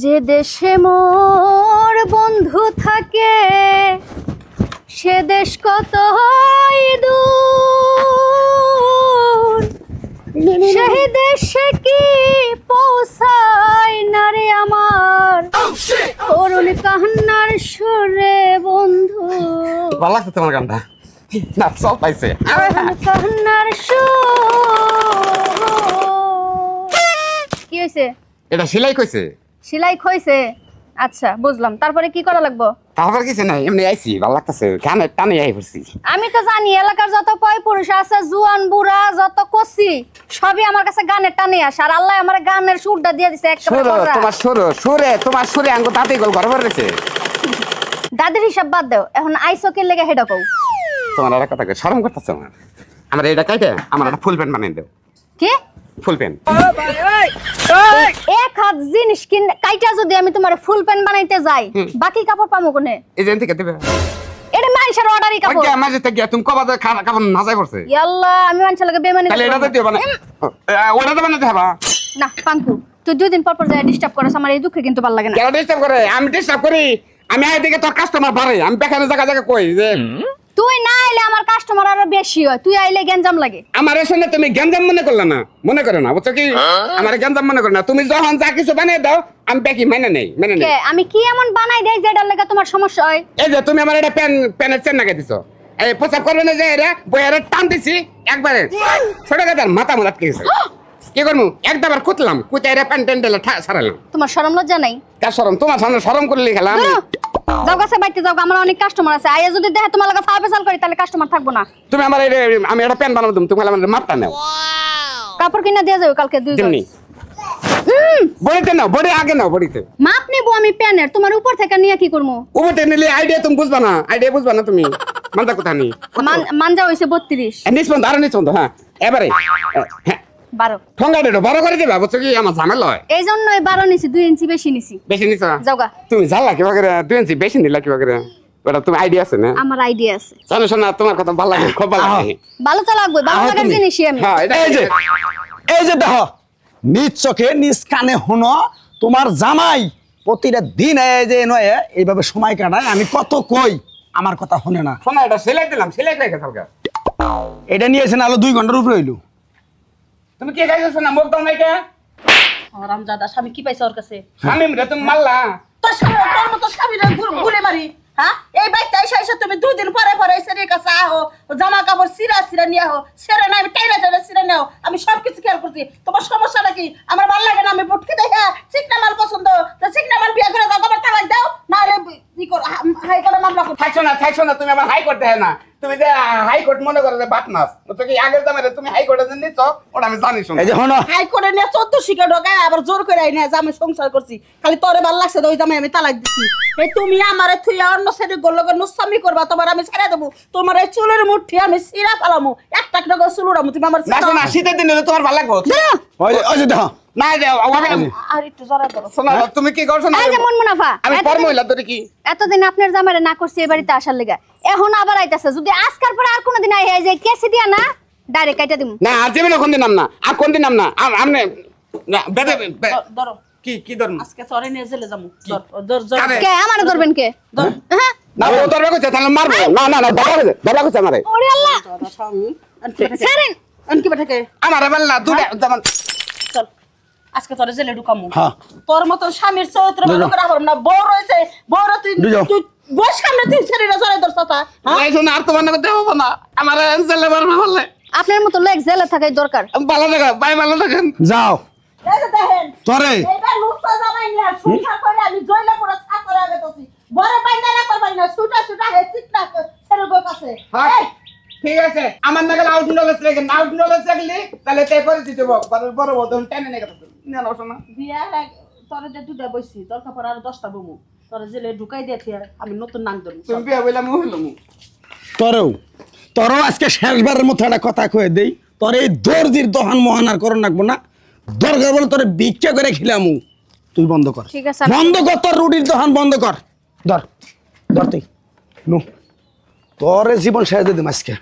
যে দেশে মোর বন্ধু থাকে সে দেশ কত দূর, সেই দেশে কি পৌঁছায় না রে আমার করুণ কান্নার সুরে বন্ধু। ভালো লাগছে তোমার গানটা, না সব পাইছে কান্নার কি হয়েছে? এটা সেলাই কইছে, সেলাই খইছে। আচ্ছা বুঝলাম, তারপরে কি করা লাগবে? তারপর কিছু নাই, এমনি আইছি, ভালো লাগতেছে, গানের টানে আই পড়ছি। আমি তো জানি এলাকার যত পয় পুরুষ আছে, জুয়ান বুড়া যত কচি সবই আমার কাছে গানের টানে আসে, আর আল্লাহ আমার গানের সুরটা দিয়ে দিছে একেবারে। তোমার সুরে আঙ্গো দাঁতে গল ঘর ভরে রয়েছে। দাদির হিসাব বাদ দাও, এখন আইসকের লেগে হেডা কও। তোমার একটা কথা শরম করতেছে আমার এটা কাইটে আমার একটা ফুল প্যান্ট বানিয়ে দাও। কি ফুল প্যান্ট? এক হাত জিনিস কিন কাইটা যদি আমি তোমার ফুল প্যান্ট বানাইতে যাই, বাকি কাপড় পামু কোনে? এই যে থেকে দেবে, এটা মানুষের অর্ডারই কাপড়। ওকে মাঝে থেকে তুমি কবা কাপড় নাজাই পড়ছে। আল্লাহ, আমি মানুষের লাগে বেমানি। তাহলে এটা দিও বানা, ওটা তো বানাতে হবে না। পাঙ্কু তুই 2 দিন পর পর যায় ডিস্টার্ব করছ, আমার এই দুঃখে কিন্তু ভালো লাগে না। কেন ডিস্টার্ব করে? আমি ডিস্টার্ব করি? আমি আই দিকে তোর কাস্টমার বাড়ে, আমি বেখানে জায়গা কই যে তুই না আইলে আমার কাস্টমার আরো বেশি হয়, তুই আইলে গেঞ্জাম লাগে। আমার শুনে তুমি গেঞ্জাম মনে করলে না, মনে করো না, বুঝছো কি? আমার গেঞ্জাম মনে করো না, তুমি যখন যা কিছু বানিয়ে দাও আমি বেকি মেনে নেই। আমি কি এমন বানাই দেই যেটার লাগা তোমার সমস্যা হয়? এই যে তুমি আমার এটা প্যানের চেন লাগাই দিছো, এই প্রচার করবে না যে এরা বইয়ারে টান দিছি একবারে ছোট গাদার মাথা মুলাট গেছে। কি করবো? একবার কুতলাম, কুতে এরা প্যান টেন দিলে সারালাম। তোমার শরম লজ্জা নাই? কার শরম? তোমার সামনে শরম করলে খেলাম। যাও কাছে বাইতে যাও, আমার অনেক কাস্টমার আছে, আইয়া যদি দেখে তোমার লাগা ফাফেসাল করি তাহলে কাস্টমার থাকবো না। তুমি আমার আমি একটা প্যান বানাবো, তুমি আমার মাপটা নাও। কাপড় কিনা দিয়ে যাও কালকে 2 জন। বড়িতে নাও, বড়ি আগে নাও, বড়িতে মাপ নেবো আমি প্যানের, তোমার উপর থেকে নিয়ে কি করবো? উপরে নিলে আইডিয়া তুমি বুঝবা না, আইডিয়া বুঝবা না তুমি। মানটা কোথায় নি? মানজা হইছে 32। নিষ্পন্দ আরো নিষ্পন্দ, হ্যাঁ এবারে হ্যাঁ 12 ঠঙ্গাটা বড় করে দিবা, বুঝছো কি? আমার ঝামেলা হয় এই জন্যই 12 নিছি, 2 ইঞ্চি বেশি নিছি। বেশি নিছো? যাওগা। তুমি জানলা কিবা করে 2 ইঞ্চি বেশি নিলা কিবা করে? ওটা তুমি আইডিয়া আছে না? আমার আইডিয়া আছে। জানো শোনা, তোমার কথা ভালো লাগে, খুব ভালো লাগে। ভালো তো লাগবে, ভালো লাগার জিনিসই আমি। হ্যাঁ এই যে দেখো, নিজ চোখে নিজ কানে হনো তোমার জামাই প্রতিটা দিন এই যে নয় এইভাবে সময় কাটায়। আমি কত কই, আমার কথা শুনে না। শোনা, এটা সেলাই দিলাম, সেলাই রেখে থাকা। এটা নিয়েছেন আলো 2 ঘন্টার উপরে হইলো। তুমি কি গাইছো না? মুখ দাও নাই কে? রামজাদা স্বামী কি পাইছে ওর কাছে? স্বামী রে তুমি মারলা? তোর স্বামী তোর মতো স্বামীরা গুলে মারি? হ্যাঁ, এই বাইতে এসে তুমি 2 দিন পরে পরে সেরের কাছে আহো, জামা কাপড় সিরা নিয়ে আহো, সেরে না আমি টাইনা সিরা নাও, আমি সবকিছু খেয়াল করছি। তোমার সমস্যাটা কি? আমার ভালো লাগে না, আমি বুটকে দেখা চিকনা মাল পছন্দ, তো চিকনা মাল বিয়ে করে দাও, তোমার তালাক দাও না রে হাই করে মামলা করো। থাকছো না, তুমি আবার হাইকোর্ট দেয় না। তুমি যে হাইকোর্ট মনে করো যে বাটমাস, তো কি আগের জামাইরে তুমি হাইকোর্টে যে নিছো ওটা আমি জানি। শোনো, এই যে হনো হাই করে নিয়ে 14 শিখে ঢোকায় আবার জোর করে আইনা যে আমি সংসার করছি, খালি তোরে ভালো লাগছে ওই জামাই আমি তালাক দিছি। এই তুমি আমারে থুইয়া অন্য ছেলে গোলগর নুসামি করবা, তোমার আমি ছেড়ে দেবো, তোমার এই চুলের মুঠি আমি সিরা ফেলামু, একটা একটা করে চুল উড়ামু, তুমি আমার না শীতের দিনে তোমার ভালো লাগবে ওই যে দেখো না। আর একটু জড়া ধরো। শোনো, তুমি কি করছো না? এই যে মন মুনাফা, আমি পর মহিলা ধরে কি এতদিন আপনার জামাইরে না করছি এই বাড়িতে আসার লাগা, এখন আবার আইতাছে। যদি আজকাল পরে আর কোনদিন আই এই যে কেসি দিয়া না ডাইরেক্ট কাইটা দিমু না। আর জীবনে কোনদিন নাম না, আর কোনদিন নাম না। আমনে না বেদে ধরো কি ধরম? আজকে তোরে নিয়ে জেলে যামু। ধর কে আমারে ধরবেন কে? হ্যাঁ না ও ধরবে কইছে, তাহলে মারবো। না ধরবা কইছে আমারে। ওরে আল্লাহ, স্বামী ছাড়েন। আনকি বাটাকে আমারে বল না দুটা যেমন। চল আজকে তোরে জেলে ঢুকামু। হ্যাঁ। তোর মত স্বামীর চরিত্র ভালো করে পারব না। বউ রয়েছে, বউর তুই বউ সামনে তুই ছেড়ে জড়াই ধরছ তা। এই শোনা, আর তোমার নামে দেব না, আমারে জেলে মারবে বললে। আপনার মতো লোক জেলে থাকাই দরকার। ভালো থাকা, বাই ভালো থাকেন। যাও এই যে দেখেন তোরে এইটা লুচ্ছা জামাই নিয়া সংসার করে আমি জইলা পুরো সাফ করে আগে তোছি। বড় বাইন্দা না করবাই না, ছুটা হে চিকনা ছেড়ে গো কাছে। হ্যাঁ ঠিক আছে, আমার নাগাল আউট নলেজ লাগলে তাহলে তাই করে দিতে বড় বড় টেনে নিয়ে গেছে না না শোনা। বিয়া তোরে যে দুটা বইছি, দরকার পড়ে আর 10টা বমু, তোরে জেলে ঢুকাই দিয়েছি আমি নতুন নাম ধরব। তুমি বিয়া বইলা মুহ হইলাম। তোরও আজকে শেষবারের মতো একটা কথা কয়ে দেই, তোর এই দর্জির দহান মহান আর করন রাখবো না। দরকার বলে তোরে ভিক্ষা করে খিলামু, তুই বন্ধ কর। ঠিক আছে, বন্ধ কর, তোর রুটির দহান বন্ধ কর। ধর তুই নু তোর জীবন শেষ দিয়ে দিম আজকে।